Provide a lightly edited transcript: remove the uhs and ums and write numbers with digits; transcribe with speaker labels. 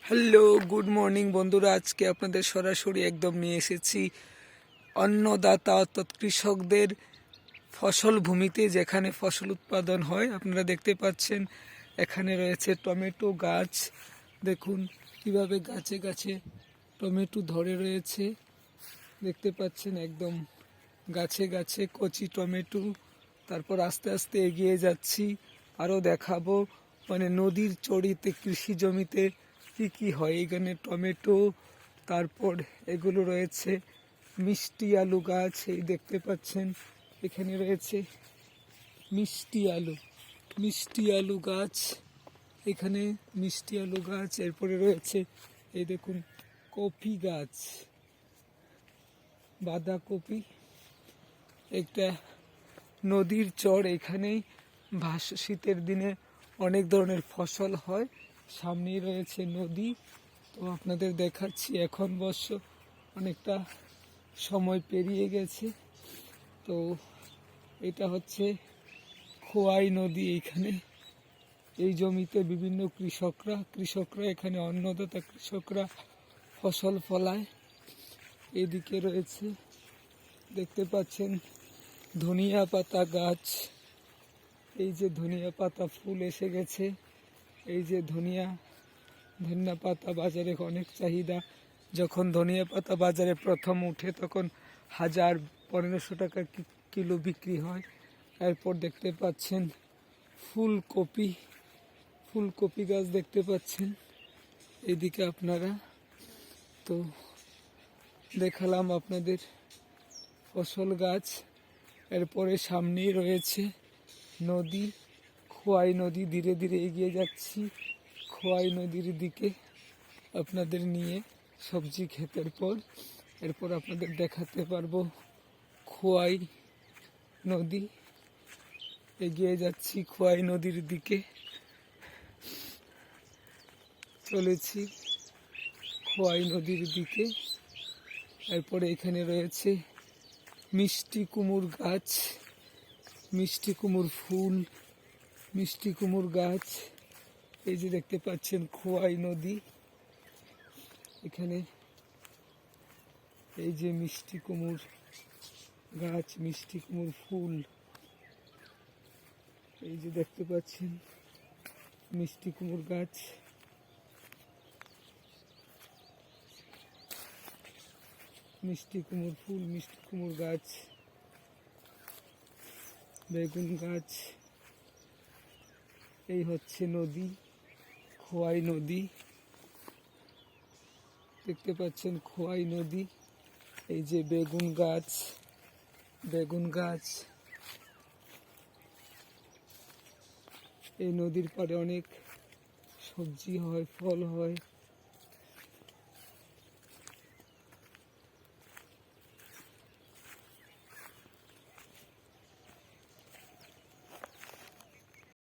Speaker 1: Hello, good morning বন্ধুরা। আজকে আপনাদের সরাসরি একদম নিয়ে এসেছি অন্নদাতা অর্থাৎ কৃষকদের ফসল ভূমিতে, যেখানে ফসল উৎপাদন হয়। আপনারা দেখতে পাচ্ছেন এখানে রয়েছে টমেটো গাছ। দেখুন কিভাবে গাছে গাছে টমেটো ধরে রয়েছে। দেখতে পাচ্ছেন একদম গাছে গাছে কচি টমেটো। তারপর আস্তে আস্তে এগিয়ে যাচ্ছি, আরও দেখাবো নদীর চড়িতে কৃষি জমিতে কি কি হয়। এখানে টমেটো, তারপর এগুলো রয়েছে মিষ্টি আলু গাছ। এই দেখতে পাচ্ছেন এখানে রয়েছে মিষ্টি আলু গাছ। এখানে মিষ্টি আলু গাছ, এরপরে রয়েছে এই দেখুন কপি গাছ, বাঁধাকপি। একটা নদীর চর, এখানেই শীতের দিনে অনেক ধরনের ফসল হয়। সামনেই রয়েছে নদী। তো আপনাদের দেখাচ্ছি, এখন অবশ্য অনেকটা সময় পেরিয়ে গেছে। তো এটা হচ্ছে খোয়াই নদী। এইখানে এই জমিতে বিভিন্ন কৃষকরা এখানে অন্নদাতা কৃষকরা ফসল ফলায়। এদিকে রয়েছে দেখতে পাচ্ছেন ধনিয়া পাতা গাছ। এই যে ধনিয়া পাতা ফুল এসে গেছে। এই যে ধনিয়া পাতা বাজারে অনেক চাহিদা। যখন ধনিয়া পাতা বাজারে প্রথম উঠে তখন 1000-1500 টাকা কিলো বিক্রি হয়। এরপর দেখতে পাচ্ছেন ফুলকপি গাছ দেখতে পাচ্ছেন এদিকে আপনারা। তো দেখালাম আপনাদের ফসল গাছ। এরপরে সামনেই রয়েছে নদী, খোয়াই নদী। ধীরে ধীরে এগিয়ে যাচ্ছি খোয়াই নদীর দিকে আপনাদের নিয়ে সবজি ক্ষেতের পর। এরপর আপনাদের দেখাতে পারবো খোয়াই নদী। এগিয়ে যাচ্ছি খোয়াই নদীর দিকে, চলেছি খোয়াই নদীর দিকে। এরপরে এখানে রয়েছে মিষ্টি কুমড় গাছ, মিষ্টি কুমড় ফুল, মিষ্টি কুমড় গাছ। এই যে দেখতে পাচ্ছেন খোয়াই নদী। এখানে এই যে মিষ্টি কুমড় গাছ, মিষ্টি কুমড় ফুল। এই যে দেখতে পাচ্ছেন মিষ্টি কুমড় গাছ। মিষ্টি কুমড় ফুল, মিষ্টি কুমড় গাছ, বেগুন গাছ। এই হচ্ছে নদী, খোয়াই নদী। দেখতে পাচ্ছেন খোয়াই নদী। এই যে বেগুন গাছ। এই নদীর পাড়ে অনেক সবজি হয়, ফল হয়।